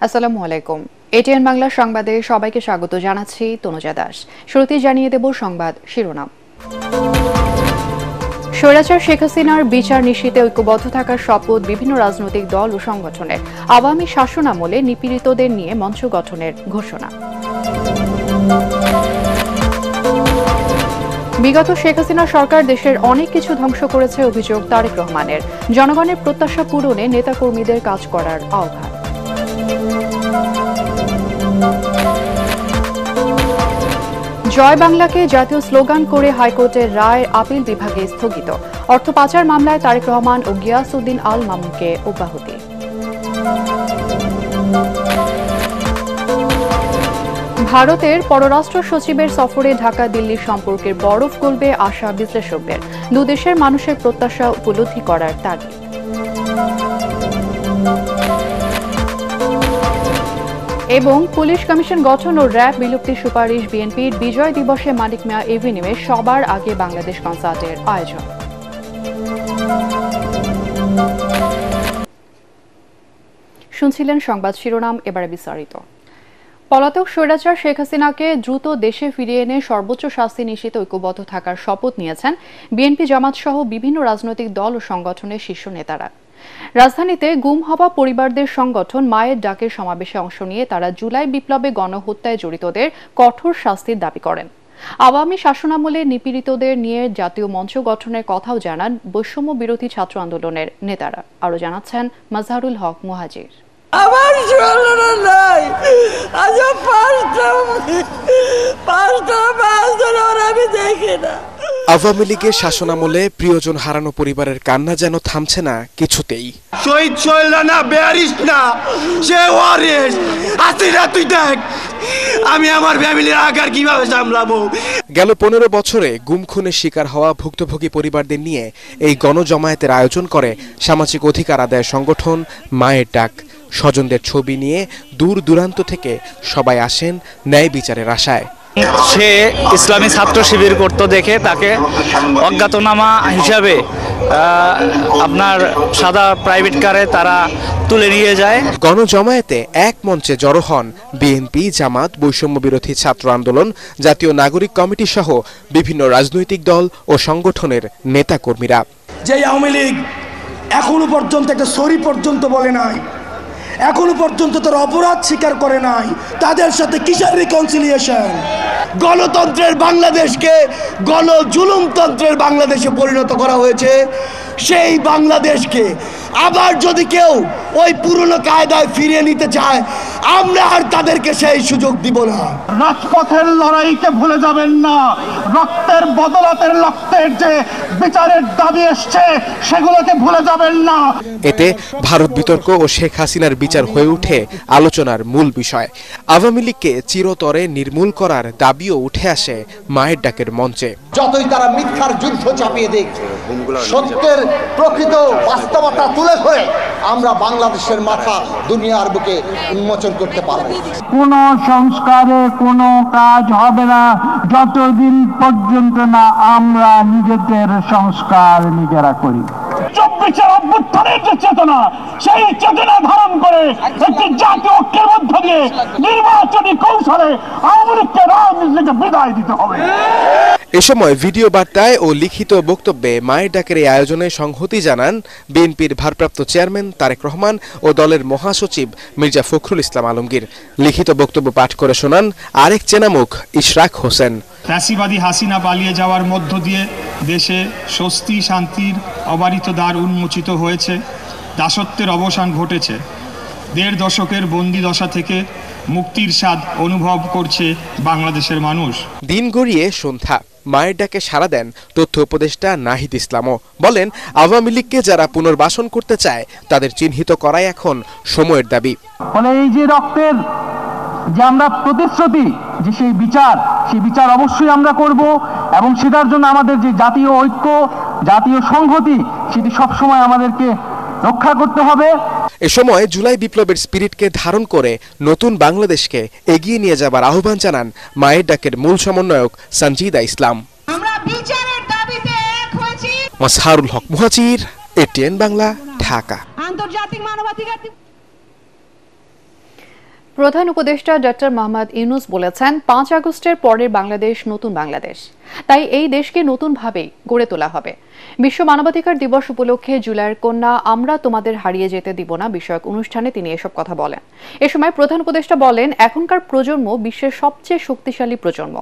আসসালামু আলাইকুম। এটিএন বাংলা সংবাদে সবাইকে স্বাগত জানাচ্ছি তনুজা দাস। শুরুতেই জানিয়ে দেব সংবাদ শিরোনাম। স্বৈরাচার শেখ হাসিনার বিচার নিশ্চিতে ঐক্যবদ্ধ থাকার শপথ বিভিন্ন রাজনৈতিক দল ও সংগঠনের। আওয়ামী শাসনামলে নিপীড়িতদের নিয়ে মঞ্চ গঠনের ঘোষণা। বিগত শেখ হাসিনা সরকার দেশের অনেক কিছু ধ্বংস করেছে অভিযোগ তারেক রহমানের। জনগণের প্রত্যাশা পূরণে নেতাকর্মীদের কাজ করার আহ্বান। জয় বাংলাকে জাতীয় স্লোগান করে হাইকোর্টের রায় আপিল বিভাগে স্থগিত। অর্থ পাচার মামলায় তারেক রহমান ও গিয়াসউদ্দিন আল মামুনকে অব্যাহতি। ভারতের পররাষ্ট্র সচিবের সফরে ঢাকা দিল্লির সম্পর্কের বরফ গলবে আশা বিশ্লেষকদের। দুদেশের মানুষের প্রত্যাশা উপলব্ধি করার তাগিদ। এবং পুলিশ কমিশন গঠন ও র্যাব বিলুপ্তির সুপারিশ বিএনপির। বিজয় দিবসে মানিক মিয়া এভিনিউয়ে সবার আগে বাংলাদেশ কনসার্টের আয়োজন। শুনছিলেন সংবাদ শিরোনাম, এবারে বিস্তারিত। পলাতক স্বৈরাচার শেখ হাসিনাকে দ্রুত দেশে ফিরিয়ে এনে সর্বোচ্চ শাস্তি নিশ্চিত ঐক্যবদ্ধ থাকার শপথ নিয়েছেন বিএনপি, জামাত সহ বিভিন্ন রাজনৈতিক দল ও সংগঠনের শীর্ষ নেতারা। রাজধানীতে গুম হওয়া পরিবারদের সংগঠন মায়ের ডাকের সমাবেশে অংশ নিয়ে তারা জুলাই বিপ্লবে গণহত্যায় জড়িতদের কঠোর শাস্তির দাবি করেন। আওয়ামী শাসনামলে নিপীড়িতদের নিয়ে জাতীয় মঞ্চ গঠনের কথাও জানান বৈষম্য বিরোধী ছাত্র আন্দোলনের নেতারা। আরও জানাচ্ছেন মাজহারুল হক মুহাজির। আমার নাই আজ আমি দেখি না। আওয়ামী লীগের শাসনামলে প্রিয়জন হারানো পরিবারের কান্না যেন থামছে না কিছুতেই। শহীদ শৈল না বেয়ারিস না সে ওয়ারিস আসি না, তুই দেখ আমি আমার ফ্যামিলির আকার কিভাবে সামলাবো। গেল 15 বছরে গুম খুনের শিকার হওয়া ভুক্তভোগী পরিবারদের নিয়ে এই গণজমায়েতের আয়োজন করে সামাজিক অধিকার আদায় সংগঠন মায়ের ডাক। স্বজনদের ছবি নিয়ে দূর দূরান্ত থেকে সবাই আসেন ন্যায় বিচারের আশায়। সে ইসলামী ছাত্র শিবির করত দেখে তাকে অজ্ঞাতনামা হিসাবে আপনার সাদা প্রাইভেট কারে তারা তুলে নিয়ে যায়। গণজমায়েতে এক মঞ্চে জড়ো হন বিএনপি, জামাত, বৈষম্য বিরোধী ছাত্র আন্দোলন, জাতীয় নাগরিক কমিটি সহ বিভিন্ন রাজনৈতিক দল ও সংগঠনের নেতাকর্মীরা। যে আওয়ামী লীগ এখনো পর্যন্ত একটা সরি পর্যন্ত বলে নাই, এখনো পর্যন্ত তার অপরাধ স্বীকার করে নাই, তাদের সাথে কিসের রিকনসিলিয়েশন? গণতন্ত্রের বাংলাদেশকে গণজুলুমতন্ত্রের বাংলাদেশে পরিণত করা হয়েছে। সেই বাংলাদেশকে আবার যদি কেউ ওই পুরনো কায়দায় ফিরিয়ে নিতে চায়, আমরা আর তাদেরকে সেই সুযোগ দিব না। রাজপথের লড়াইকে ভুলে যাবেন না। রক্তের বদলাতের রক্তের যে বিচারের দাবি এসছে সেগুলোকে ভুলে যাবেন না। এতে ভারত বিতর্ক ও শেখ হাসিনার বিচার হয়ে ওঠে আলোচনার মূল বিষয়। আওয়ামী লীগকে চিরতরে নির্মূল করার দাবিও উঠে আসে মায়ের ডাকের মঞ্চে। যতই তারা মিথ্যার যুদ্ধ চাপিয়ে দিক, সত্যের প্রকৃত বাস্তবতা তুলে ধরে আমরা বাংলাদেশের মাথা দুনিয়ার বুকে উন্মোচন করতে পারব। কোন সংস্কারে কোনো কাজ হবে না যতদিন পর্যন্ত না আমরা নিজেদের সংস্কার নিজেরা করি। 24 অভ্যুত্থানের যে চেতনা, সেই চেতনা ধারণ করে একটি জাতীয় ঐক্যের মধ্য দিয়ে নির্বাচনী কৌশলে আওয়ামী লীগকে রাজনীতিকে বিদায় দিতে হবে। এ সময় ভিডিও বার্তায় ও লিখিত বক্তব্যে মায়ের ডাকের এই আয়োজনে সংহতি জানান বিএনপির ভারপ্রাপ্ত চেয়ারম্যান তারেক রহমান ও দলের মহাসচিব মির্জা ফখরুল ইসলাম আলমগীর। লিখিত বক্তব্য পাঠ করে শোনান আরেক চেনামুখ ইশরাক হোসেন। ফ্যাসিবাদী হাসিনা পালিয়ে যাওয়ার মধ্য দিয়ে দেশে স্বস্তি শান্তির অবারিত দ্বার উন্মোচিত হয়েছে, দাসত্বের অবসান ঘটেছে। 1.5 দশকের বন্দি দশা থেকে মুক্তির স্বাদ অনুভব করছে বাংলাদেশের মানুষ। দিন গড়িয়ে সন্ধ্যা, মায়ের ডাকে সাড়া দেন তথ্য উপদেষ্টা নাহিদ ইসলামও। বলেন আওয়ামী লীগকে যারা পুনর্বাসন করতে চায় তাদের চিহ্নিত করাই এখন সময়ের দাবি। ফলে এই যে রক্তের যে আমরা প্রতিশ্রুতি, যে সেই বিচার অবশ্যই আমরা করব এবং সেটার জন্য আমাদের যে জাতীয় ঐক্য, জাতীয় সংহতি, সেটি সবসময় আমাদেরকে রক্ষা করতে হবে। এ সময় জুলাই বিপ্লবের স্পিরিটকে ধারণ করে নতুন বাংলাদেশকে এগিয়ে নিয়ে যাবার আহ্বান জানান মায়ের ডাকের মূল সমন্বয়ক সঞ্জিদা ইসলাম। আমরা বিচারের দাবিতে এক হয়েছি। মাজহারুল হক মুহাজির, এটিএন বাংলা, ঢাকা। আন্তর্জাতিক মানবাধিকার প্রধান উপদেষ্টা ডক্টর মোহাম্মদ ইউনূস বলেছেন 5 আগস্টের পরের বাংলাদেশ নতুন বাংলাদেশ, তাই এই দেশকে নতুনভাবে গড়ে তোলা হবে। বিশ্ব মানবাধিকার দিবস উপলক্ষে জুলাইয়ের কন্যা আমরা তোমাদের হারিয়ে যেতে দিব না বিষয়ক অনুষ্ঠানে তিনি এসব কথা বলেন। এ সময় প্রধান উপদেষ্টা বলেন, এখনকার প্রজন্ম বিশ্বের সবচেয়ে শক্তিশালী প্রজন্ম।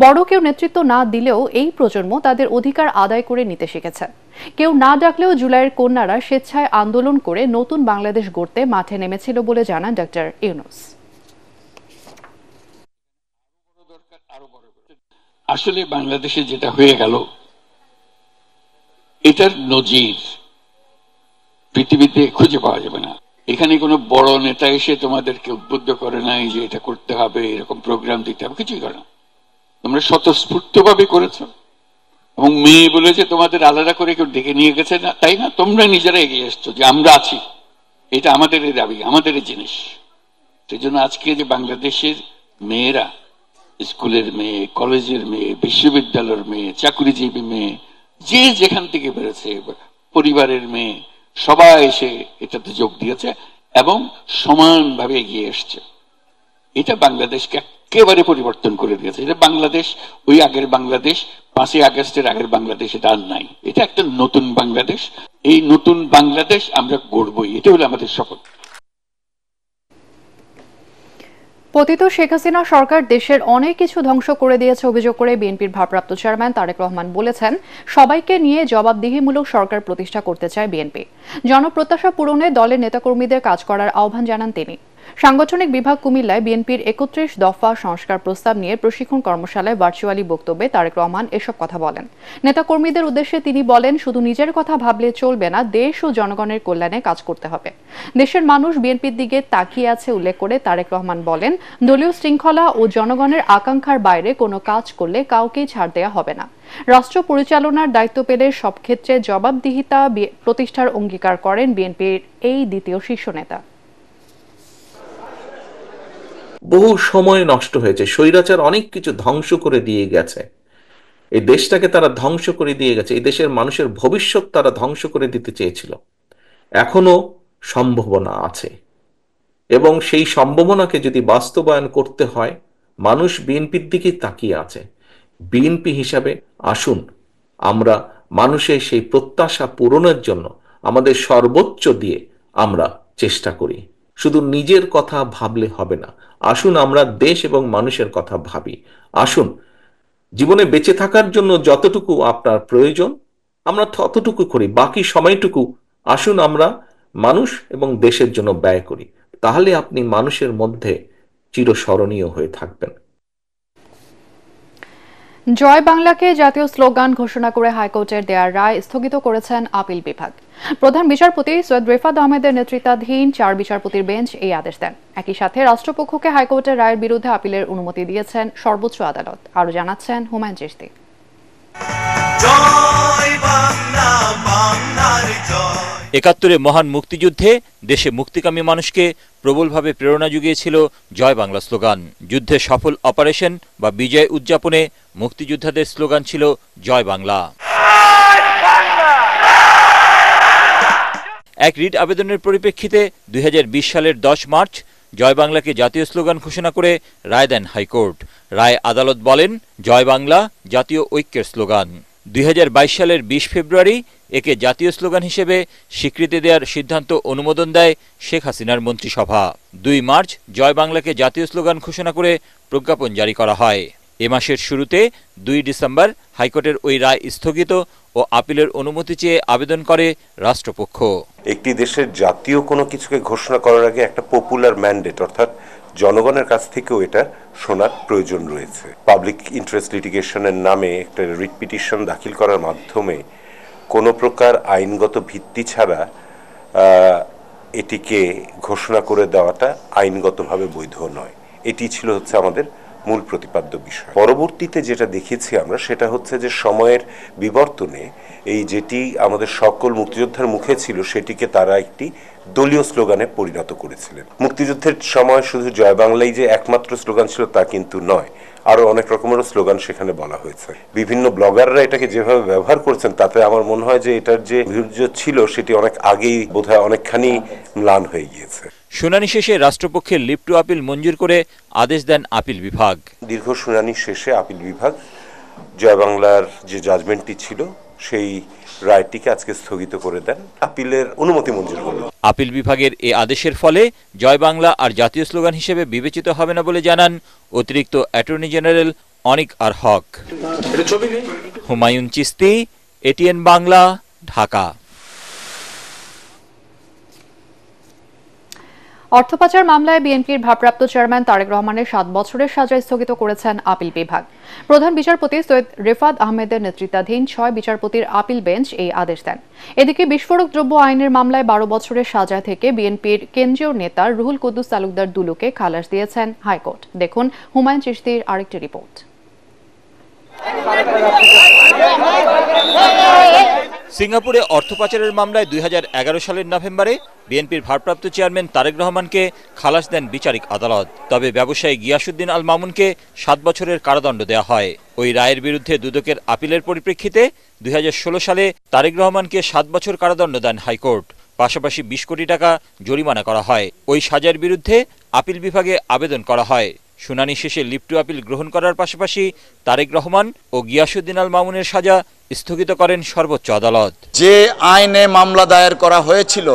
বড় কেউ নেতৃত্ব না দিলেও এই প্রজন্ম তাদের অধিকার আদায় করে নিতে শিখেছে। কেউ না ডাকলেও জুলাইয়ের কন্যারা স্বেচ্ছায় আন্দোলন করে নতুন বাংলাদেশ গড়তে মাঠে নেমেছিল বলে জানান ডক্টর ইউনূস। আসলে বাংলাদেশে যেটা হয়ে গেল, এটার নজির পৃথিবীতে খুঁজে পাওয়া যাবে না। এখানে কোনো বড় নেতা এসে তোমাদেরকে উদ্বুদ্ধ করে নাই যে এটা করতে হবে, এরকম প্রোগ্রাম দিতে হবে, কিছুই করে না। তোমরা স্বতঃস্ফূর্তভাবে করেছো এবং মেয়ে বলে যে তোমাদের আলাদা করে কেউ ডেকে নিয়ে গেছে না, তাই না, তোমরা নিজেরা এগিয়ে এসছো যে আমরা আছি, এটা আমাদের দাবি, আমাদের জিনিস। সেই জন্য আজকে যে বাংলাদেশের মেয়েরা, স্কুলের মেয়ে, কলেজের মেয়ে, বিশ্ববিদ্যালয়ের মেয়ে, চাকরিজীবী মেয়ে, যে যেখান থেকে বেরোছে, পরিবারের মেয়ে, সবাই এসে এটাতে যোগ দিয়েছে এবং সমানভাবে এগিয়ে এসছে। এটা বাংলাদেশকে একেবারে পরিবর্তন করে দিয়েছে। এটা বাংলাদেশ ওই আগের বাংলাদেশ, 5 আগস্টের আগের বাংলাদেশ এটা আর নাই। এটা একটা নতুন বাংলাদেশ। এই নতুন বাংলাদেশ আমরা গড়বই, এটা হলো আমাদের শপথ। পতিত শেখ হাসিনা সরকার দেশের অনেক কিছু ধ্বংস করে দিয়েছে অভিযোগ করে বিএনপির ভারপ্রাপ্ত চেয়ারম্যান তারেক রহমান বলেছেন, সবাইকে নিয়ে জবাবদিহিমূলক সরকার প্রতিষ্ঠা করতে চায় বিএনপি। জনপ্রত্যাশা পূরণে দলের নেতাকর্মীদের কাজ করার আহ্বান জানান তিনি। সাংগঠনিক বিভাগ কুমিল্লায় বিএনপির 31 দফা সংস্কার প্রস্তাব নিয়ে প্রশিক্ষণ কর্মশালায় ভার্চুয়ালি বক্তব্যে তারেক রহমান এসব কথা বলেন। নেতাকর্মীদের উদ্দেশ্যে তিনি বলেন, শুধু নিজের কথা ভাবলে চলবে না, দেশ ও জনগণের কল্যাণে কাজ করতে হবে। দেশের মানুষ বিএনপির দিকে তাকিয়ে আছে উল্লেখ করে তারেক রহমান বলেন, দলীয় শৃঙ্খলা ও জনগণের আকাঙ্ক্ষার বাইরে কোনো কাজ করলে কাউকেই ছাড় দেওয়া হবে না। রাষ্ট্র পরিচালনার দায়িত্ব পেলে সব ক্ষেত্রে জবাবদিহিতা প্রতিষ্ঠার অঙ্গীকার করেন বিএনপির এই দ্বিতীয় শীর্ষ নেতা। বহু সময় নষ্ট হয়েছে, স্বৈরাচার অনেক কিছু ধ্বংস করে দিয়ে গেছে, এই দেশটাকে তারা ধ্বংস করে দিয়ে গেছে, এই দেশের মানুষের ভবিষ্যৎ তারা ধ্বংস করে দিতে চেয়েছিল। এখনো সম্ভাবনা আছে এবং সেই সম্ভাবনাকে যদি বাস্তবায়ন করতে হয়, মানুষ বিএনপির দিকে তাকিয়ে আছে। বিএনপি হিসাবে আসুন আমরা মানুষের সেই প্রত্যাশা পূরণের জন্য আমাদের সর্বোচ্চ দিয়ে আমরা চেষ্টা করি। শুধু নিজের কথা ভাবলে হবে না, আসুন আমরা দেশ এবং মানুষের কথা ভাবি। আসুন জীবনে বেঁচে থাকার জন্য যতটুকু আপনার প্রয়োজন আমরা ততটুকু করি, বাকি সময়টুকু আসুন আমরা মানুষ এবং দেশের জন্য ব্যয় করি। তাহলে আপনি মানুষের মধ্যে চিরস্মরণীয় হয়ে থাকবেন। জয় বাংলাকে জাতীয় স্লোগান ঘোষণা করে হাইকোর্টের দেওয়ার রায় স্থগিত করেছেন আপিল বিভাগ। প্রধান বিচারপতি সৈয়দ রেফাত আহমেদের নেতৃত্বাধীন 4 বিচারপতির বেঞ্চ এই আদেশ দেন। একই সাথে রাষ্ট্রপক্ষকে হাইকোর্টের রায়ের বিরুদ্ধে আপিলের অনুমতি দিয়েছেন সর্বোচ্চ আদালত। আরো জানাচ্ছেন হুমায়ুন চিশতি। একাত্তরে মহান মুক্তিযুদ্ধে দেশে মুক্তিকামী মানুষকে প্রবলভাবে প্রেরণা জুগিয়েছিল জয় বাংলা স্লোগান। যুদ্ধে সফল অপারেশন বা বিজয় উদযাপনে মুক্তিযোদ্ধাদের স্লোগান ছিল জয় বাংলা। এক রিট আবেদনের পরিপ্রেক্ষিতে 2020 সালের 10 মার্চ জয় বাংলাকে জাতীয় স্লোগান ঘোষণা করে রায় দেন হাইকোর্ট। রায় আদালত বলেন, জয় বাংলা জাতীয় ঐক্যের স্লোগান। 2022 সালের 20 ফেব্রুয়ারি একে জাতীয় স্লোগান হিসেবে স্বীকৃতি দেওয়ার সিদ্ধান্ত অনুমোদন দেয় শেখ হাসিনার মন্ত্রিসভা। 2 মার্চ জয় বাংলাকে জাতীয় স্লোগান ঘোষণা করে প্রজ্ঞাপন জারি করা হয়। এ মাসের শুরুতে 2 ডিসেম্বর হাইকোর্টের ওই রায় স্থগিত ও আপিলের অনুমতি চেয়ে আবেদন করে রাষ্ট্রপক্ষ। একটি দেশের জাতীয় কোনো কিছুকে ঘোষণা করার আগে একটা পপুলার ম্যান্ডেট অর্থাৎ জনগণের কাছ থেকেও এটা শোনার প্রয়োজন রয়েছে। পাবলিক ইন্টারেস্ট লিটিগেশনের নামে একটা রিট পিটিশন দাখিল করার মাধ্যমে কোনো প্রকার আইনগত ভিত্তি ছাড়া এটিকে ঘোষণা করে দেওয়াটা আইনগতভাবে বৈধ নয়। এটি ছিল হচ্ছে আমাদের মূল প্রতিপাদ্য বিষয়। পরবর্তীতে যেটা দেখেছি আমরা সেটা হচ্ছে যে সময়ের বিবর্তনে এই যেটি আমাদের সকল মুক্তিযোদ্ধার মুখে ছিল সেটিকে তারা একটি দলীয় স্লোগানে পরিণত করেছিলেন। মুক্তিযুদ্ধের সময় শুধু জয় বাংলাই যে একমাত্র স্লোগান ছিল তা কিন্তু নয়, আরো অনেক রকমের স্লোগান সেখানে বলা হয়েছে। বিভিন্ন ব্লগাররা এটাকে যেভাবে ব্যবহার করছেন তাতে আমার মনে হয় যে এটার যে ভির্য ছিল সেটি অনেক আগেই বোধহয় অনেকখানি ম্লান হয়ে গিয়েছে। শুনানি শেষে রাষ্ট্রপক্ষের লিভ টু আপিল মঞ্জুর করে আদেশ দেন আপিল বিভাগ। দীর্ঘ শুনানি শেষে আপিল বিভাগ জয় বাংলার যে জাজমেন্টটি ছিল সেই রায়টিকে আজকে স্থগিত করে দেন, আপিলের অনুমতি মঞ্জুর করলেন। আপিল বিভাগের এই আদেশের ফলে জয় বাংলা আর জাতীয় স্লোগান হিসেবে বিবেচিত হবে না বলে জানান অতিরিক্ত অ্যাটর্নি জেনারেল অনিক আর হক। হুমায়ুন চিস্তি, এটিএন বাংলা, ঢাকা। অর্থপাচার মামলায় বিএনপির ভারপ্রাপ্ত চেয়ারম্যান তারেক রহমানের 7 বছরের সাজা স্থগিত করেছেন আপিল বিভাগ। প্রধান বিচারপতি সৈয়দ রেফাত আহমেদের নেতৃত্বাধীন 6 বিচারপতির আপিল বেঞ্চ এই আদেশ দেন। এদিকে বিস্ফোরক দ্রব্য আইনের মামলায় 12 বছরের সাজা থেকে বিএনপির কেন্দ্রীয় নেতা রুহুল কুদ্দুস তালুকদার দুলুকে খালাস দিয়েছেন হাইকোর্ট। দেখুন হুমায়ুন চিশতির আরেকটি রিপোর্ট। সিঙ্গাপুরে অর্থ পাচারের মামলায় 2011 সালের নভেম্বরে বিএনপির ভারপ্রাপ্ত চেয়ারম্যান তারেক রহমানকে খালাস দেন বিচারিক আদালত। তবে ব্যবসায়ী গিয়াসউদ্দিন আল মামুনকে 7 বছরের কারাদণ্ড দেওয়া হয়। ওই রায়ের বিরুদ্ধে দুদকের আপিলের পরিপ্রেক্ষিতে 2016 সালে তারেক রহমানকে 7 বছর কারাদণ্ড দেন হাইকোর্ট। পাশাপাশি 20 কোটি টাকা জরিমানা করা হয়। ওই সাজার বিরুদ্ধে আপিল বিভাগে আবেদন করা হয়। শুনানি শেষে লিভ টু আপিল গ্রহণ করার পাশাপাশি তারেক রহমান ও গিয়াসউদ্দিন আল মামুনের সাজা স্থগিত করেন সর্বোচ্চ আদালত। যে আইনে মামলা দায়ের করা হয়েছিল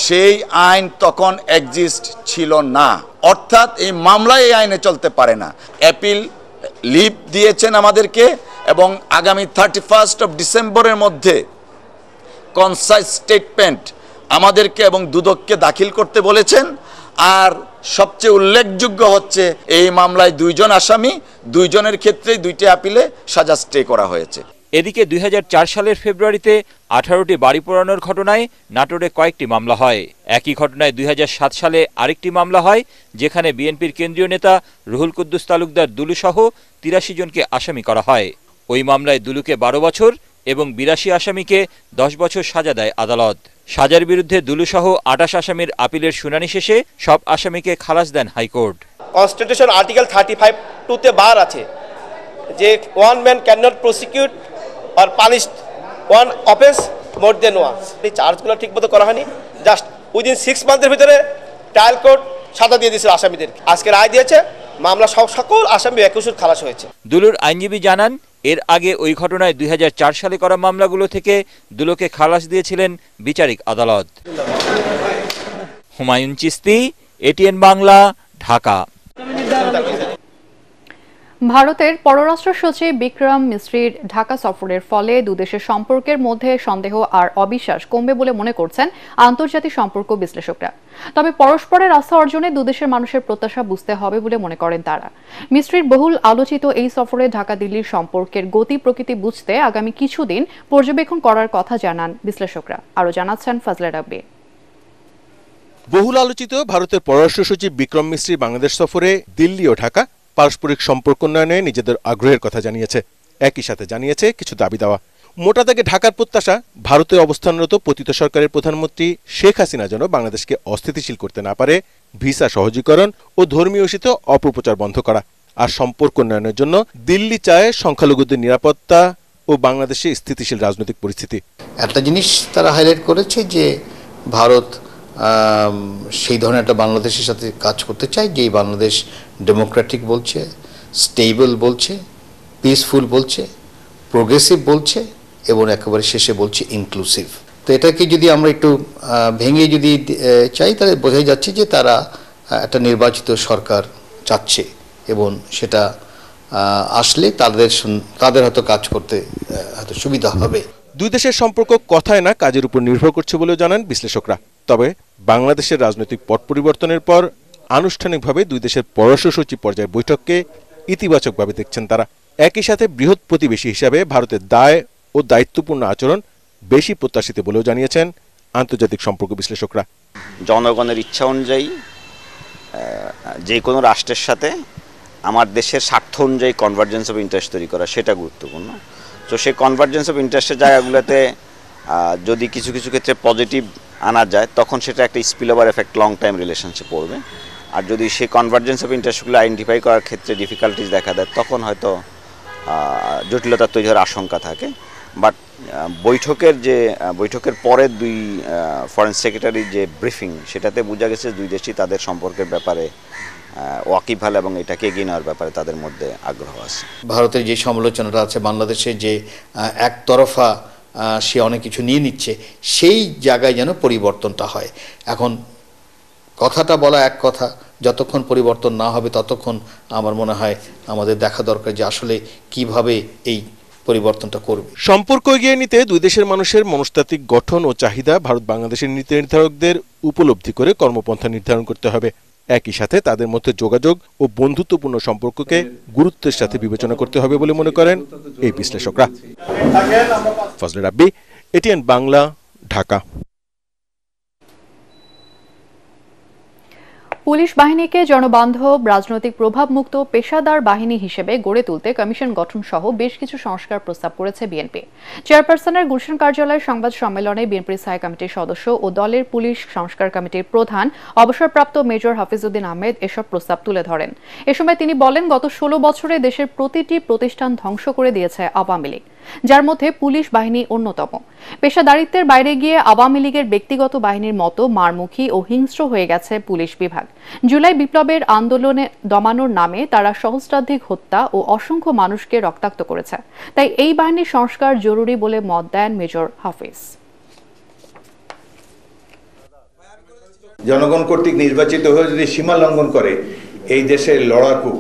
সেই আইন তখন এক্সিস্ট ছিল না, অর্থাৎ এই মামলা এই আইনে চলতে পারে না। অ্যাপিল লিভ দিয়েছেন আমাদেরকে এবং আগামী 31 ডিসেম্বরের মধ্যে কনসাইজ স্টেটমেন্ট আমাদেরকে এবং দুদককে দাখিল করতে বলেছেন। আর সবচেয়ে উল্লেখযোগ্য হচ্ছে এই মামলায় 2 জন আসামি, 2 জনের ক্ষেত্রেই 2টি আপিলে সাজা স্টে করা হয়েছে। এদিকে 2004 সালের ফেব্রুয়ারিতে 18টি বাড়ি পোড়ানোর ঘটনায় নাটোরে কয়েকটি মামলা হয়। একই ঘটনায় 2007 সালে আরেকটি মামলা হয়, যেখানে বিএনপির কেন্দ্রীয় নেতা রুহুল কুদ্দুস তালুকদার দুলু সহ 83 জনকে আসামি করা হয়। ওই মামলায় দুলুকে 12 বছর এবং 82 আসামিকে 10 বছর সাজা দেয় আদালত। সাজার বিরুদ্ধে দুলু সহ 28 আসামির আপিলের শুনানি শেষে সব আসামিকে খালাস দেন হাইকোর্ট। কনস্টিটিউশন আর্টিকেল 35(2) তে বার আছে যে one man can not prosecute or punished one offense more than once। এই চার্জগুলো ঠিকমতো করা হয়নি। জাস্ট উইদিন 6 মান্থের ভিতরে ট্রায়াল কোর্ট সাজা দিয়ে দিয়েছিল আসামিদের। আজকে রায় দিয়েছে, মামলা সকল আসামি বেকসুর খালাস হয়েছে। দুলুর আইনজীবী জানান, এর আগে ওই ঘটনায় 2004 সালে করা মামলাগুলো থেকে দুলুকে খালাস দিয়েছিলেন বিচারিক আদালত। হুমায়ুন চিস্তি, এটিএন বাংলা, ঢাকা। ভারতের পররাষ্ট্র সচিব বিক্রম মিশ্রির ঢাকা সফরের ফলে দুদেশের সম্পর্কের মধ্যে সন্দেহ আর অবিশ্বাস কমবে বলে মনে করছেন আন্তর্জাতিক সম্পর্ক বিশ্লেষকরা। তবে পরস্পরের আস্থা অর্জনে দুদেশের মানুষের প্রত্যাশা বুঝতে হবে বলে মনে করেন তারা। মিশ্রির বহুল আলোচিত এই সফরে ঢাকা দিল্লির সম্পর্কের গতি প্রকৃতি বুঝতে আগামী কিছুদিন পর্যবেক্ষণ করার কথা জানান বিশ্লেষকরা। আরও জানাচ্ছেন ফজলে রাব্বি। বহুল আলোচিত ভারতের পররাষ্ট্র সচিব বিক্রম মিশ্রি বাংলাদেশ সফরে দিল্লি ও ঢাকা পারস্পরিক সম্পর্ক উন্নয়নে নিজেদের আগ্রহের কথা জানিয়েছে। একই সাথে জানিয়েছে কিছু দাবি দেওয়া। মোটা দাগে ঢাকার প্রত্যাশা, ভারতে অবস্থানরত পতিত সরকারের প্রধানমন্ত্রী শেখ হাসিনা যেন বাংলাদেশকে অস্থিতিশীল করতে না পারে, ভিসা সহজীকরণ ও ধর্মীয় ইস্যুতে অপপ্রচার বন্ধ করা। আর সম্পর্ক উন্নয়নের জন্য দিল্লি চায় সংখ্যালঘুদের নিরাপত্তা ও বাংলাদেশে স্থিতিশীল রাজনৈতিক পরিস্থিতি। একটা জিনিস তারা হাইলাইট করেছে যে ভারত সেই ধরনের একটা বাংলাদেশের সাথে কাজ করতে চায়, যেই বাংলাদেশ ডেমোক্রেটিক বলছে, স্টেবল বলছে, পিসফুল বলছে, প্রোগ্রেসিভ বলছে এবং একেবারে শেষে বলছে ইনক্লুসিভ। তো এটাকে যদি আমরা একটু ভেঙে যদি চাই, তাহলে বোঝাই যাচ্ছে যে তারা একটা নির্বাচিত সরকার চাচ্ছে এবং সেটা আসলে তাদের হয়তো কাজ করতে হয়তো সুবিধা হবে। দুই দেশের সম্পর্ক কথায় না কাজের উপর নির্ভর করছে বলেও জানান বিশ্লেষকরা। তবে বাংলাদেশের রাজনৈতিক পট পরিবর্তনের পর আনুষ্ঠানিকভাবে দুই দেশের পররাষ্ট্র সচিব পর্যায়ের বৈঠককে ইতিবাচকভাবে দেখছেন তারা। একই সাথে বৃহৎ প্রতিবেশী হিসাবে ভারতের দায় ও দায়িত্বপূর্ণ আচরণ বেশি প্রত্যাশিত বলেও জানিয়েছেন আন্তর্জাতিক সম্পর্ক বিশ্লেষকরা। জনগণের ইচ্ছা অনুযায়ী যে কোনো রাষ্ট্রের সাথে আমার দেশের স্বার্থ অনুযায়ী কনভার্জেন্স অফ ইন্টারেস্ট তৈরি করা, সেটা গুরুত্বপূর্ণ। তো সেই কনভার্জেন্স অফ ইন্টারেস্টের জায়গাগুলোতে যদি কিছু কিছু ক্ষেত্রে পজিটিভ আনা যায়, তখন সেটা একটা spill over effect long time relationship পড়বে। আর যদি সেই কনভার্জেন্স অফ ইন্টারেস্টগুলো আইডেন্টিফাই করার ক্ষেত্রে ডিফিকাল্টিস দেখা দেয়, তখন হয়তো জটিলতা তৈরি হওয়ার আশঙ্কা থাকে। বাট বৈঠকের পরে দুই ফরেন সেক্রেটারির যে ব্রিফিং সেটাতে বোঝা গেছে দুই দেশই তাদের সম্পর্কের ব্যাপারে ওয়াকিবহাল এবং এটাকে এগিয়ে নেওয়ার ব্যাপারে তাদের মধ্যে আগ্রহ আছে। ভারতের যে সমালোচনাটা আছে বাংলাদেশে যে একতরফা সে অনেক কিছু নিয়ে নিচ্ছে, সেই জায়গায় যেন পরিবর্তনটা হয়। এখন কথাটা বলা এক কথা, যতক্ষণ পরিবর্তন না হবে ততক্ষণ আমার মনে হয় আমাদের দেখা দরকার যে আসলে কিভাবে এই পরিবর্তনটা করবে। সম্পর্ক এগিয়ে নিতে দুই দেশের মানুষের মনস্তাত্ত্বিক গঠন ও চাহিদা ভারত বাংলাদেশের নীতি নির্ধারকদের উপলব্ধি করে কর্মপন্থা নির্ধারণ করতে হবে। একই সাথে তাদের মধ্যে যোগাযোগ ও বন্ধুত্বপূর্ণ সম্পর্ককে গুরুত্বের সাথে বিবেচনা করতে হবে বলে মনে করেন এই বিশ্লেষকরা। ফজলে রাব্বি, এটিএন বাংলা, ঢাকা। পুলিশ বাহিনীকে জনবান্ধব, রাজনৈতিক প্রভাবমুক্ত পেশাদার বাহিনী হিসেবে গড়ে তুলতে কমিশন গঠন সহ বেশ কিছু সংস্কার প্রস্তাব করেছে বিএনপি। চেয়ারপারসনের গুলশান কার্যালয়ে সংবাদ সম্মেলনে বিএনপির স্থায়ী কমিটির সদস্য ও দলের পুলিশ সংস্কার কমিটির প্রধান অবসরপ্রাপ্ত মেজর হাফিজউদ্দিন আহমেদ এসব প্রস্তাব তুলে ধরেন। এ সময় তিনি বলেন, গত 16 বছরে দেশের প্রতিটি প্রতিষ্ঠান ধ্বংস করে দিয়েছে আওয়ামী লীগ, যার মধ্যে পুলিশ বাহিনী অন্যতম। পেশাদারিত্বের বাইরে গিয়ে আওয়ামী লীগের ব্যক্তিগত বাহিনীর মতো মারমুখী ও হিংস্র হয়ে গেছে পুলিশ বিভাগ। জুলাই বিপ্লবের আন্দোলনে দমানোর নামে তারা সহস্রাধিক হত্যা ও অসংখ্য মানুষকে রক্তাক্ত করেছে। তাই এই বাহিনীর সংস্কার জরুরি বলে মত দেন মেজর হাফিজ। জনগণ কর্তৃক নির্বাচিত হয়ে যদি সীমা লঙ্ঘন করে, এই দেশের লড়াকু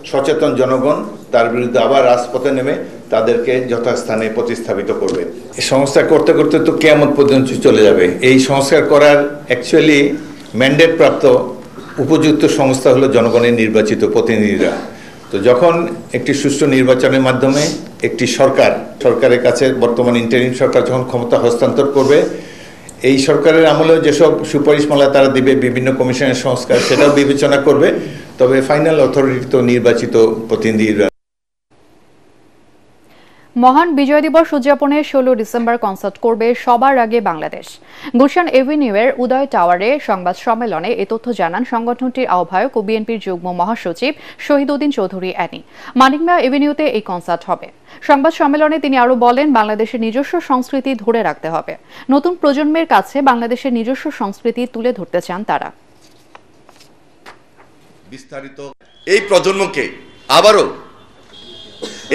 সচেতন জনগণ তার বিরুদ্ধে আবার রাজপথে নেমে তাদেরকে যথাস্থানে প্রতিস্থাপিত করবে। এই সংস্কার করতে করতে তো কিয়ামত পর্যন্ত চলে যাবে। এই সংস্কার করার অ্যাকচুয়ালি ম্যান্ডেট প্রাপ্ত উপযুক্ত সংস্থা হলো জনগণের নির্বাচিত প্রতিনিধিরা। তো যখন একটি সুষ্ঠু নির্বাচনের মাধ্যমে একটি সরকারের কাছে বর্তমান ইন্টারিম সরকার যখন ক্ষমতা হস্তান্তর করবে, এই সরকারের আমলে যেসব সুপারিশমালা তারা দিবে, বিভিন্ন কমিশনের সংস্কার, সেটাও বিবেচনা করবে। তবে ফাইনাল অথরিটি তো নির্বাচিত প্রতিনিধিরা। মহান বিজয় দিবস উদযাপনে 16 ডিসেম্বর কনসার্ট করবে সবার আগে বাংলাদেশ। গুলশান এভিনিউয়ের উদয় টাওয়ারে সংবাদ সম্মেলনে এ তথ্য জানান সংগঠনটির আহ্বায়ক ও বিএনপির যুগ্ম মহাসচিব শহীদউদ্দিন চৌধুরী অ্যানি। মানিকমিয়া এভিনিউতে এই কনসার্ট হবে। সংবাদ সম্মেলনে তিনি আরো বলেন, বাংলাদেশের নিজস্ব সংস্কৃতি ধরে রাখতে হবে। নতুন প্রজন্মের কাছে বাংলাদেশের নিজস্ব সংস্কৃতি তুলে ধরতে চান তারা। বিস্তারিত এই প্রজন্মকে আবারও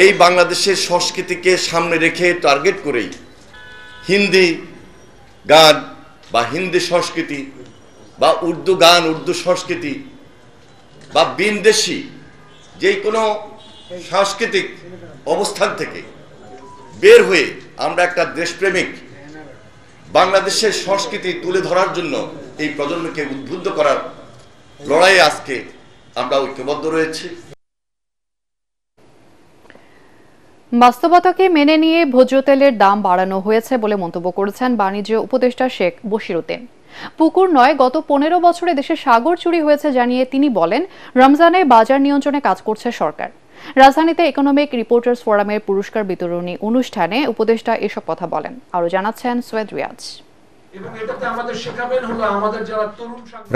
এই বাংলাদেশের সংস্কৃতিকে সামনে রেখে টার্গেট করেই হিন্দি গান বা হিন্দি সংস্কৃতি বা উর্দু গান, উর্দু সংস্কৃতি বা বিনদেশি যে কোনো সাংস্কৃতিক অবস্থান থেকে বের হয়ে আমরা একটা দেশপ্রেমিক বাংলাদেশের সংস্কৃতি তুলে ধরার জন্য এই প্রজন্মকে উদ্বুদ্ধ করার লড়াইয়ে আজকে আমরা ঐক্যবদ্ধ রয়েছি। বাস্তবতাকে মেনে নিয়ে ভোজ্য তেলের দাম বাড়ানো হয়েছে বলে মন্তব্য করেছেন বাণিজ্য উপদেষ্টা শেখ বশিরউদ্দিন। পুকুর নয়, গত 15 বছরে দেশে সাগর চুরি হয়েছে জানিয়ে তিনি বলেন, রমজানে বাজার নিয়ন্ত্রণে কাজ করছে সরকার। রাজধানীতে ইকোনমিক রিপোর্টার্স ফোরামের পুরস্কার বিতরণী অনুষ্ঠানে উপদেষ্টা এসব কথা বলেন। আরো জানাচ্ছেন সৈয়দ রিয়াজ।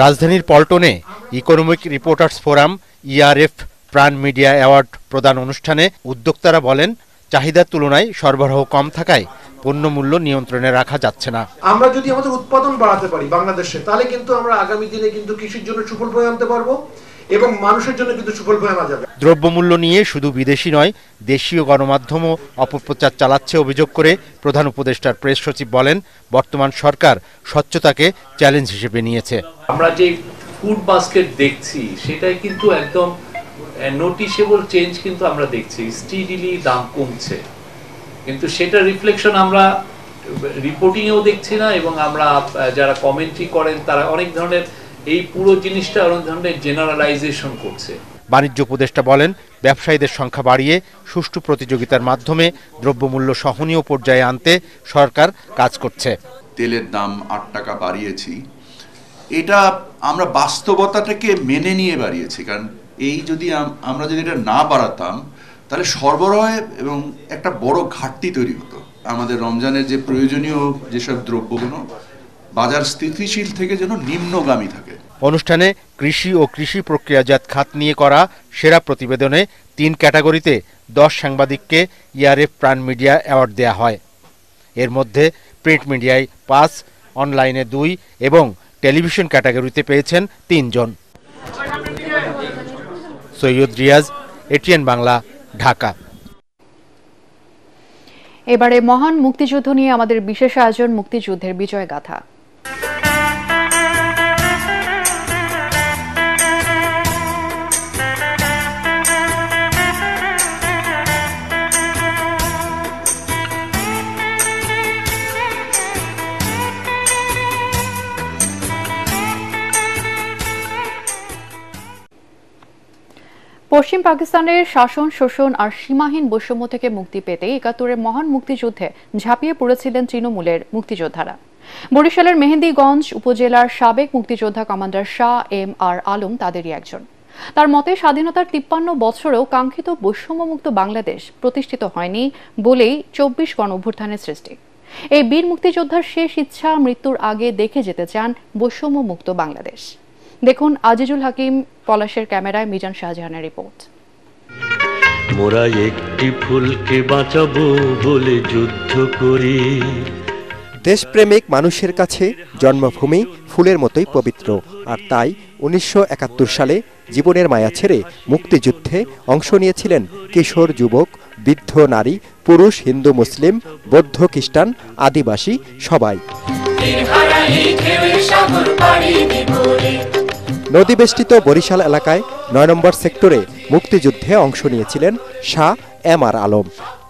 রাজধানীর পল্টনে ইকোনমিক রিপোর্টার্স ফোরাম ইআরএফ প্রাণ মিডিয়া অ্যাওয়ার্ড প্রদান অনুষ্ঠানে উদ্যোক্তারা বলেন, চাহিদার তুলনায় সরবরাহ কম থাকায় পণ্য মূল্য নিয়ন্ত্রণে রাখা যাচ্ছে না। আমরা যদি আমাদের উৎপাদন বাড়াতে পারি বাংলাদেশে, তাহলে কিন্তু আমরা আগামী দিনে কিন্তু কৃষির জন্য সুফল বয়ে আনতে পারবো এবং মানুষের জন্য কিন্তু সুফল বয়ে আনা যাবে। দ্রব্যমূল্য নিয়ে শুধু বিদেশি নয়, দেশীয় গণমাধ্যমও অপপ্রচার চালাচ্ছে অভিযোগ করে প্রধান উপদেষ্টার প্রেস সচিব বলেন, বর্তমান সরকার স্বচ্ছতাকে চ্যালেঞ্জ হিসেবে নিয়েছে। আমরা যে ফুড বাস্কেট দেখছি সেটাই কিন্তু একদম নোটিসেবল চেঞ্জ কিন্তু আমরা দেখছি। স্টিডিলি দাম কমছে, কিন্তু সেটা রিফ্লেকশন আমরা রিপোর্টিংয়েও দেখছি না এবং আমরা যারা কমেন্ট্রি করেন তারা অনেক ধরনের এই পুরো জিনিসটা অনেক ধরনের জেনারেলাইজেশন করছে। বাণিজ্য উপদেষ্টা বলেন, ব্যবসায়ীদের সংখ্যা বাড়িয়ে সুষ্ঠু প্রতিযোগিতার মাধ্যমে দ্রব্যমূল্য সহনীয় পর্যায়ে আনতে সরকার কাজ করছে। তেলের দাম 8 টাকা বাড়িয়েছি, এটা আমরা বাস্তবতাটাকে মেনে নিয়ে বাড়িয়েছি। কারণ এই যদি আমরা যদি এটা না বাড়াতাম তাহলে সরবরাহে এবং একটা বড় ঘাটতি তৈরি হতো। আমাদের রমজানের যে প্রয়োজনীয় যেসব দ্রব্যগুলো বাজার স্থিতিশীল থেকে যেন নিম্নগামী থাকে। অনুষ্ঠানে কৃষি ও কৃষি প্রক্রিয়াজাত খাত নিয়ে করা সেরা প্রতিবেদনে 3 ক্যাটাগরিতে 10 সাংবাদিককে ইআরএফ প্রাণ মিডিয়া অ্যাওয়ার্ড দেয়া হয়। এর মধ্যে প্রিন্ট মিডিয়ায় 5, অনলাইনে 2 এবং টেলিভিশন ক্যাটাগরিতে পেয়েছেন 3 জন। সৈয়দ রিয়াজ, এটিএন বাংলা, ঢাকা। এবারে মহান মুক্তিযুদ্ধ নিয়ে আমাদের বিশেষ আয়োজন মুক্তিযুদ্ধের বিজয় গাথা। পশ্চিম পাকিস্তানের শাসন, শোষণ আর সীমাহীন বৈষম্য থেকে মুক্তি পেতে ৭১-এর মহান মুক্তিযুদ্ধে ঝাঁপিয়ে পড়েছিলেন তৃণমূলের মুক্তিযোদ্ধারা। বরিশালের মেহেন্দিগঞ্জ উপজেলার সাবেক মুক্তিযোদ্ধা commander Shah M R Alam তাদেরই একজন। তার মতে, স্বাধীনতার ৫৩ বছরেও কাঙ্ক্ষিত বৈষম্যমুক্ত বাংলাদেশ প্রতিষ্ঠিত হয়নি বলেই ২৪ গণ অভ্যুত্থানের সৃষ্টি। এই বীর মুক্তিযোদ্ধার শেষ ইচ্ছা মৃত্যুর আগে দেখে যেতে চান বৈষম্যমুক্ত বাংলাদেশ। দেখুন আজিজুল হাকিম পলাশের ক্যামেরায় মিজান শাহজাহানের রিপোর্ট। মোরা একটি ফুলকে বাঁচাবো বলে যুদ্ধ করি। দেশপ্রেমিক মানুষের কাছে জন্মভূমি ফুলের মতোই পবিত্র, আর তাই ১৯৭১ সালে জীবনের মায়া ছেড়ে মুক্তিযুদ্ধে অংশ নিয়েছিলেন কিশোর, যুবক, বৃদ্ধ, নারী, পুরুষ, হিন্দু, মুসলিম, বৌদ্ধ, খ্রিস্টান, আদিবাসী সবাই। নদীবেষ্টিত বরিশাল এলাকায় ৯ নম্বর সেক্টরে মুক্তিযুদ্ধে অংশ নিয়েছিলেন শাহ এম আর আলম।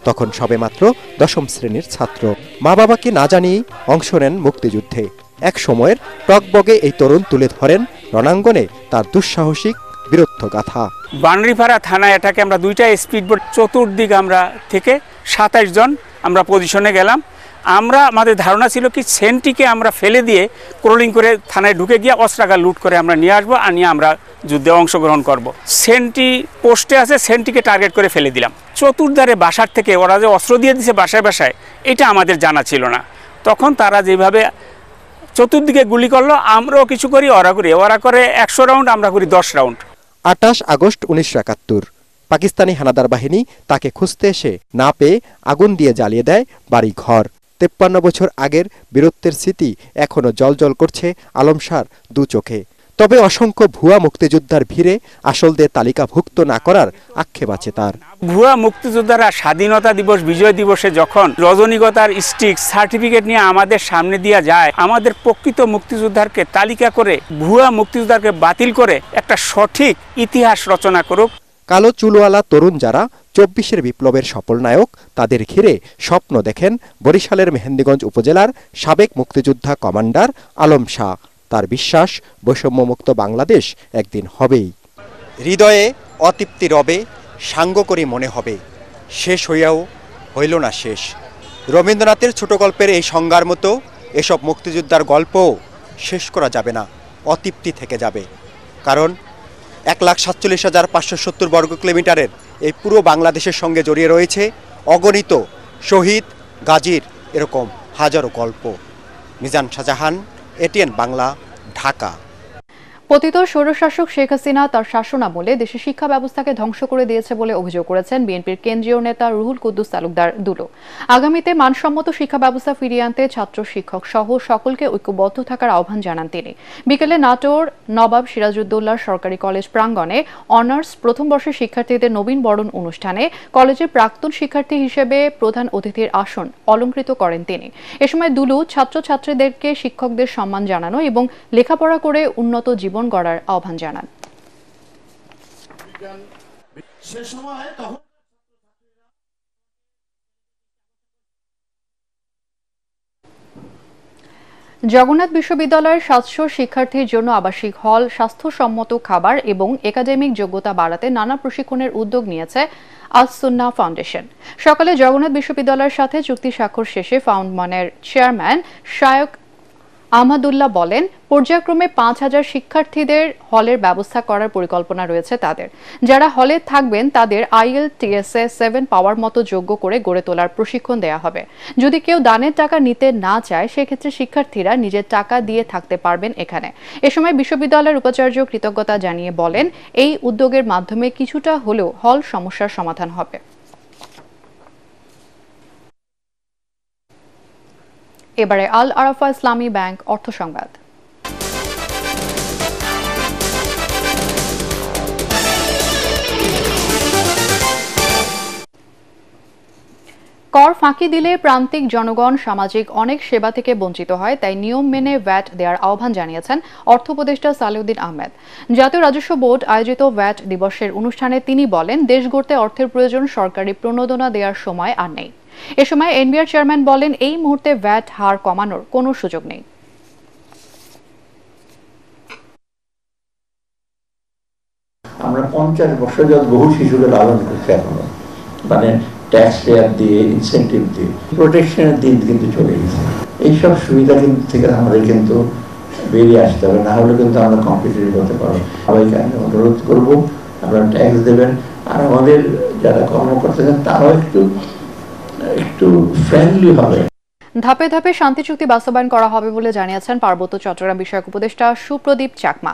তখন সবেমাত্র ১০ম শ্রেণীর ছাত্র। মা বাবাকে না জানিয়েই অংশ নেন মুক্তিযুদ্ধে। এক সময়ের টকবগে এই তরুণ তুলে ধরেন রণাঙ্গনে তার দুঃসাহসিক বীরত্বগাথা। বানরিপাড়া থানায় এটাকে আমরা 2টা স্পিডবোট, চতুর্দিক আমরা থেকে ২৭ জন আমরা পজিশনে গেলাম। আমাদের ধারণা ছিল কি সেন্টিকে আমরা ফেলে দিয়ে ক্রলিং করে থানায় ঢুকে গিয়ে অস্ত্রাগার লুট করে আমরা নিয়ে আসবো, আর নিয়ে আমরা যুদ্ধে অংশগ্রহণ করব। সেন্টি পোস্টে আছে, সেন্টিকে টার্গেট করে ফেলে দিলাম। চতুর্ধারে বাসার থেকে ওরা যে অস্ত্র দিয়ে দিছে বাসায় বাসায়, এটা আমাদের জানা ছিল না। তখন তারা যেভাবে চতুর্দিকে গুলি করলো, আমরাও কিছু করি, ওরা করে ১০০ রাউন্ড, আমরা করি ১০ রাউন্ড। ২৮ আগস্ট ১৯৭১ পাকিস্তানি হানাদার বাহিনী তাকে খুঁজতে এসে না পেয়ে আগুন দিয়ে জ্বালিয়ে দেয় বাড়ি ঘর। ৫৩ বছর আগের বীরত্বের স্মৃতি এখনো জলজল করছে আলম শাহর দু চোখে। তবে অসংখ্য ভুয়া মুক্তিযোদ্ধার ভিড়ে আসলদের তালিকাভুক্ত না করার আক্ষেপ আছে তার। ভুয়া মুক্তিযোদ্ধারা স্বাধীনতা দিবস, বিজয় দিবসে যখন রজনীগতার স্টিক সার্টিফিকেট নিয়ে আমাদের সামনে দিয়ে যায়, আমাদের প্রকৃত মুক্তিযোদ্ধাকে তালিকা করে ভুয়া মুক্তিযোদ্ধাকে বাতিল করে একটা সঠিক ইতিহাস রচনা করুক। কালো চুলওয়ালা তরুণ যারা ২৪-এর বিপ্লবের সফল নায়ক, তাদের ঘিরে স্বপ্ন দেখেন বরিশালের মেহেন্দিগঞ্জ উপজেলার সাবেক মুক্তিযোদ্ধা কমান্ডার আলম শাহ। তার বিশ্বাস, বৈষম্যমুক্ত বাংলাদেশ একদিন হবেই। হৃদয়ে অতৃপ্তি রবে, সাঙ্গ করি মনে হবে, শেষ হইয়াও হইল না শেষ। রবীন্দ্রনাথের ছোট গল্পের এই সংজ্ঞার মতো এসব মুক্তিযোদ্ধার গল্পও শেষ করা যাবে না, অতৃপ্তি থেকে যাবে। কারণ ১,৪৭,৫৭০ বর্গ কিলোমিটারের এই পুরো বাংলাদেশের সঙ্গে জড়িয়ে রয়েছে অগণিত শহীদ, গাজীর এরকম হাজারো গল্প। মিজান শাহজাহান, এটিএন বাংলা, ঢাকা। পতিত স্বৈরশাসক শেখ হাসিনা তার শাসনামলে দেশের শিক্ষা ব্যবস্থাকে ধ্বংস করে দিয়েছে বলে অভিযোগ করেছেন বিএনপির কেন্দ্রীয় নেতা রুহুল কুদ্দুস তালুকদার দুলো। আগামীতে মানসম্মত শিক্ষা ব্যবস্থা ফিরিয়ে আনতে ছাত্র, শিক্ষক সহ সকলকে ঐক্যবদ্ধ থাকার আহ্বান জানান তিনি। বিকেলে নাটোর নবাব সিরাজউদ্দৌলা সরকারি কলেজ প্রাঙ্গণে অনার্স প্রথম বর্ষের শিক্ষার্থীদের নবীন বরণ অনুষ্ঠানে কলেজের প্রাক্তন শিক্ষার্থী হিসেবে প্রধান অতিথির আসন অলংকৃত করেন তিনি। এ সময় দুলু ছাত্রছাত্রীদেরকে শিক্ষকদের সম্মান জানানো এবং লেখাপড়া করে উন্নত জীবন গড়ার আহ্বান জানান। জগন্নাথ বিশ্ববিদ্যালয়ের ৭০০ শিক্ষার্থীর জন্য আবাসিক হল, স্বাস্থ্যসম্মত খাবার এবং একাডেমিক যোগ্যতা বাড়াতে নানা প্রশিক্ষণের উদ্যোগ নিয়েছে আস সুন্নাহ ফাউন্ডেশন। সকালে জগন্নাথ বিশ্ববিদ্যালয়ের সাথে চুক্তি স্বাক্ষর শেষে ফাউন্ডেশনের চেয়ারম্যান শায়ক আহমদুল্লাহ বলেন, পর্যায়ক্রমে ৫,০০০ শিক্ষার্থীদের হলের ব্যবস্থা করার পরিকল্পনা রয়েছে তাদের। যারা হলে থাকবেন তাদের IELTS 7 পাওয়ার মতো যোগ্য করে গড়ে তোলার প্রশিক্ষণ দেওয়া হবে। যদি কেউ দানের টাকা নিতে না চায়, সেক্ষেত্রে শিক্ষার্থীরা নিজের টাকা দিয়ে থাকতে পারবেন এখানে। এ সময় বিশ্ববিদ্যালয়ের উপাচার্য কৃতজ্ঞতা জানিয়ে বলেন, এই উদ্যোগের মাধ্যমে কিছুটা হলেও হল সমস্যার সমাধান হবে। এবারে আল আরাফা ইসলামী ব্যাংক অর্থ সংবাদ। কর ফাঁকি দিলে প্রান্তিক জনগণ সামাজিক অনেক সেবা থেকে বঞ্চিত হয়, তাই নিয়ম মেনে ভ্যাট দেওয়ার আহ্বান জানিয়েছেন অর্থ উপদেষ্টা সালেউদ্দিন আহমেদ। জাতীয় রাজস্ব বোর্ড আয়োজিত ভ্যাট দিবসের অনুষ্ঠানে তিনি বলেন, দেশ গড়তে অর্থের প্রয়োজন, সরকারি প্রণোদনা দেওয়ার সময় আর নেই। এ সময় এনবিআর চেয়ারম্যান বলেন, এই মুহূর্তে ভ্যাট হার কমানোর কোনো সুযোগ নেই। আমরা 50 বছর যাবত বহু শিশুকে লালন করছি, এখনো মানে ট্যাক্স পেয়ার দিয়ে, ইনসেন্টিভ দিয়ে, প্রোটেকশনের দিন কিন্তু চলে গেছে। এইসব সুবিধা কিন্তু থেকে আমাদের কিন্তু বেরিয়ে আসতে হবে, না হলে কিন্তু আমরা কম্পিটিটিভ হতে পারবো। সবাইকে আমি অনুরোধ করবো, আপনারা ট্যাক্স দেবেন, আর আমাদের যারা কর্মকর্তা আছেন তারাও একটু ফ্রেন্ডলি হবে। ধাপে ধাপে শান্তি চুক্তি বাস্তবায়ন করা হবে বলে জানিয়েছেন পার্বত্য চট্টগ্রাম বিষয়ক উপদেষ্টা সুপ্রদীপ চাকমা।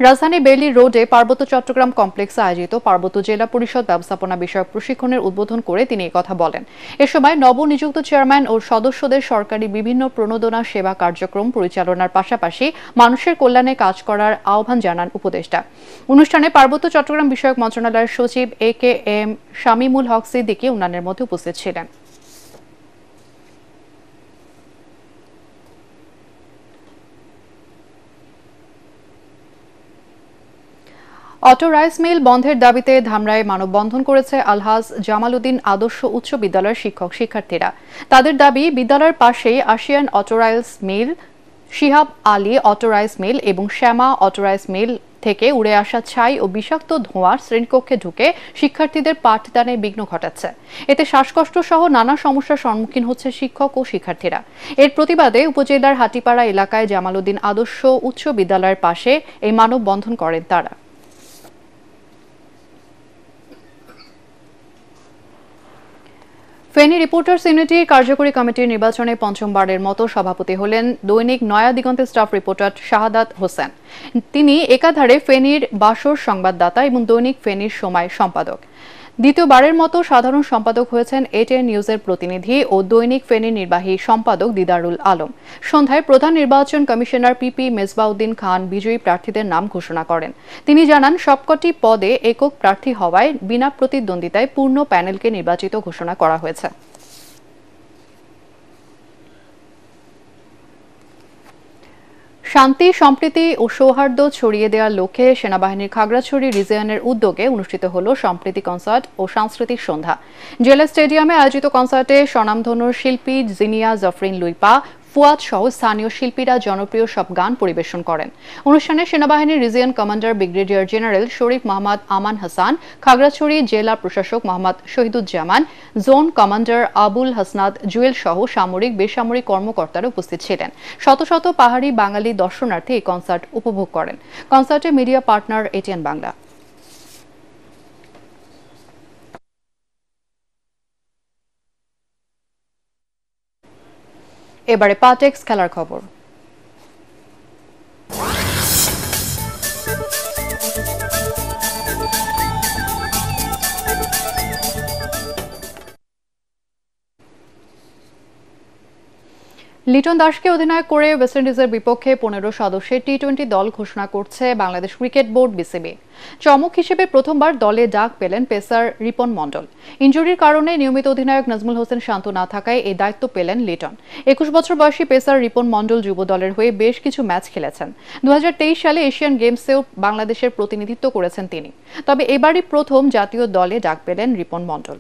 রাজধানী বেইলি রোডে পার্বত্য চট্টগ্রাম কমপ্লেক্সে আয়োজিত পার্বত্য জেলা পরিষদ ব্যবস্থাপনা বিষয়ক প্রশিক্ষণের উদ্বোধন করে তিনি একথা বলেন। এ সময় নবনিযুক্ত চেয়ারম্যান ও সদস্যদের সরকারি বিভিন্ন প্রণোদনা সেবা কার্যক্রম পরিচালনার পাশাপাশি মানুষের কল্যাণে কাজ করার আহ্বান জানান উপদেষ্টা। অনুষ্ঠানে পার্বত্য চট্টগ্রাম বিষয়ক মন্ত্রণালয়ের সচিব AKM শামীমুল হক সিদ্দিকী অন্যান্যের মধ্যে উপস্থিত ছিলেন। অটো রাইস মিল বন্ধের দাবিতে ধামরায় মানববন্ধন করেছে আলহাজ জামালউদ্দিন আদর্শ উচ্চ বিদ্যালয়ের শিক্ষক শিক্ষার্থীরা। তাদের দাবি, বিদ্যালয়ের পাশেই Ashiyan auto rice mill, Shihab Ali auto rice mill এবং শ্যামা অটো রাইস মিল থেকে উড়ে আসা ছাই ও বিষাক্ত ধোঁয়া শ্রেণীকক্ষে ঢুকে শিক্ষার্থীদের পাঠদানে বিঘ্ন ঘটাচ্ছে। এতে শ্বাসকষ্ট সহ নানা সমস্যার সম্মুখীন হচ্ছে শিক্ষক ও শিক্ষার্থীরা। এর প্রতিবাদে উপজেলার হাটিপাড়া এলাকায় জামালউদ্দিন আদর্শ উচ্চ বিদ্যালয়ের পাশে এই মানববন্ধন করেন তারা। ফেনী রিপোর্টার্স ইউনিটি কার্যকরী কমিটির নির্বাচনে পঞ্চমবারের মতো সভাপতি হলেন দৈনিক নয়া দিগন্তের স্টাফ রিপোর্টার শাহাদাত হোসেন। তিনি একাধারে ফেনীর বাসর সংবাদদাতা এবং দৈনিক ফেনীর সময় সম্পাদক। দ্বিতীয়বারের মতো সাধারণ সম্পাদক হয়েছেন ATN নিউজের প্রতিনিধি ও দৈনিক ফেনীর নির্বাহী সম্পাদক দিদারুল আলম। সন্ধ্যায় প্রধান নির্বাচন কমিশনার PP মেজবাউদ্দিন খান বিজয়ী প্রার্থীদের নাম ঘোষণা করেন। তিনি জানান, সবকটি পদে একক প্রার্থী হওয়ায় বিনা প্রতিদ্বন্দ্বিতায় পূর্ণ প্যানেলকে নির্বাচিত ঘোষণা করা হয়েছে। শান্তি, সম্প্রীতি ও সৌহার্দ্য ছড়িয়ে দেওয়ার লক্ষ্যে সেনাবাহিনীর খাগড়াছড়ি রিজিয়নের উদ্যোগে অনুষ্ঠিত হল সম্প্রীতি কনসার্ট ও সাংস্কৃতিক সন্ধ্যা। জেলা স্টেডিয়ামে আয়োজিত কনসার্টে স্বনামধন্য শিল্পী জিনিয়া জাফরিন লুইপা, ফুয়াদ সহ স্থানীয় শিল্পীরা জনপ্রিয় সব গান পরিবেশন করেন। অনুষ্ঠানে সেনাবাহিনীর রিজিয়ন কমান্ডার ব্রিগেডিয়ার জেনারেল শরীফ মোহাম্মদ আমান হাসান, খাগড়াছড়ি জেলা প্রশাসক মোহাম্মদ শহীদুজ্জামান, জোন কমান্ডার আবুল হাসনাদ জুয়েল সহ সামরিক বেসামরিক কর্মকর্তারা উপস্থিত ছিলেন। শত শত পাহাড়ি বাঙালি দর্শনার্থী এই কনসার্ট উপভোগ করেন। কনসার্টে মিডিয়া পার্টনার ATN বাংলা। এবারে পাটেক্স খেলার খবর। লিটন দাসকে অধিনায়ক করে ওয়েস্ট ইন্ডিজের বিপক্ষে 15 সদস্যের টি-20 দল ঘোষণা করছে বাংলাদেশ ক্রিকেট বোর্ড BCB। চমক হিসেবে প্রথমবার দলে ডাক পেলেন পেসার রিপন মন্ডল। ইনজুরির কারণে নিয়মিত অধিনায়ক নাজমুল হোসেন শান্ত না থাকায় এই দায়িত্ব পেলেন লিটন। 21 বছর বয়সী পেসার রিপন মন্ডল যুব দলের হয়ে বেশ কিছু ম্যাচ খেলেছেন। 2023 সালে এশিয়ান গেমসেও বাংলাদেশের প্রতিনিধিত্ব করেছেন তিনি। তবে এবারই প্রথম জাতীয় দলে ডাক পেলেন রিপন মন্ডল।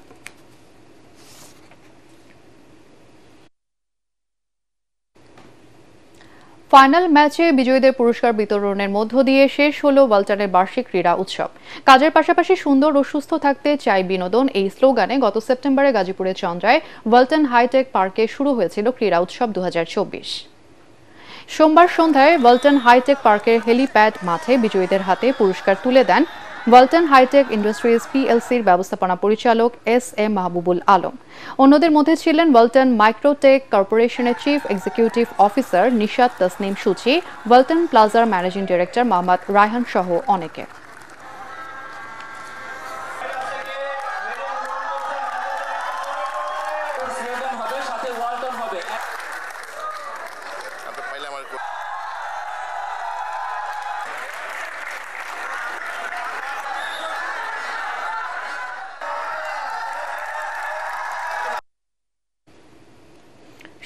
ফাইনাল ম্যাচে বিজয়ীদের পুরস্কার বিতরণের মধ্য দিয়ে শেষ হলো ওয়ালটনের বার্ষিক ক্রীড়া উৎসব। কাজের পাশাপাশি সুন্দর ও সুস্থ থাকতে চাই বিনোদন, এই স্লোগানে গত সেপ্টেম্বরে গাজীপুরের চন্দ্রায় ওয়ালটন হাইটেক পার্কে শুরু হয়েছিল ক্রীড়া উৎসব 2024। সোমবার সন্ধ্যায় ওয়ালটন হাইটেক পার্কের হেলিপ্যাড মাঠে বিজয়ীদের হাতে পুরস্কার তুলে দেন ওয়ালটন হাইটেক ইন্ডাস্ট্রিজ PLCর ব্যবস্থাপনা পরিচালক SM মাহবুবুল আলম। অন্যদের মধ্যে ছিলেন ওয়ালটন মাইক্রোটেক কর্পোরেশনের chief executive officer Nishat Tasnim Suchi, Walton প্লাজার ম্যানেজিং ডিরেক্টর মোহাম্মদ রায়হান সহ অনেকে।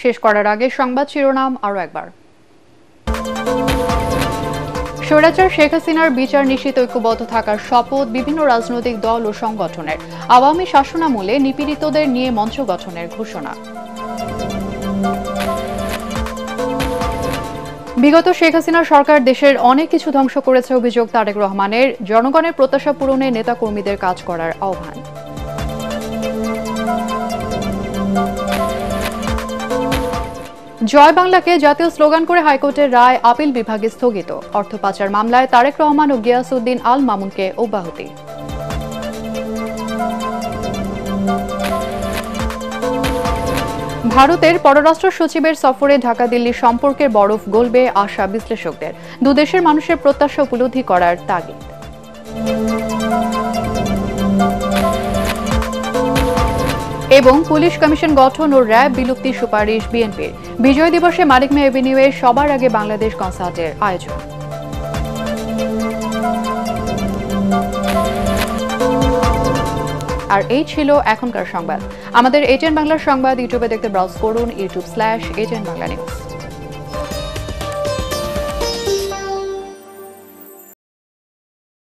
শেষ করার আগে সংবাদ শিরোনাম আরও একবার। স্বৈরাচার শেখ হাসিনার বিচার নিশ্চিত ঐক্যবদ্ধ থাকার শপথ বিভিন্ন রাজনৈতিক দল ও সংগঠনের। আওয়ামী শাসনামলে নিপীড়িতদের নিয়ে মঞ্চ গঠনের ঘোষণা। বিগত শেখ হাসিনা সরকার দেশের অনেক কিছু ধ্বংস করেছে অভিযোগ তারেক রহমানের। জনগণের প্রত্যাশা পূরণে নেতাকর্মীদের কাজ করার আহ্বান। জয় বাংলাকে জাতীয় স্লোগান করে হাইকোর্টের রায় আপিল বিভাগে স্থগিত। অর্থ পাচার মামলায় তারেক রহমান ও গিয়াসউদ্দিন আল মামুনকে অব্যাহতি। ভারতের পররাষ্ট্র সচিবের সফরে ঢাকা দিল্লি সম্পর্কের বরফ গলবে আশা বিশ্লেষকদের। দুদেশের মানুষের প্রত্যাশা উপলব্ধি করার তাগিদ। এবং পুলিশ কমিশন গঠন ও র্যাব বিলুপ্তির সুপারিশ বিএনপির। বিজয় দিবসে মানিক মিয়া এভিনিউয়ে সবার আগে বাংলাদেশ কনসার্টের আয়োজন। আর এই ছিল এখনকার সংবাদ। আমাদের এটিএন বাংলার সংবাদ ইউটিউবে দেখতে ব্রাউজ করুন youtube/ATN Bangla News।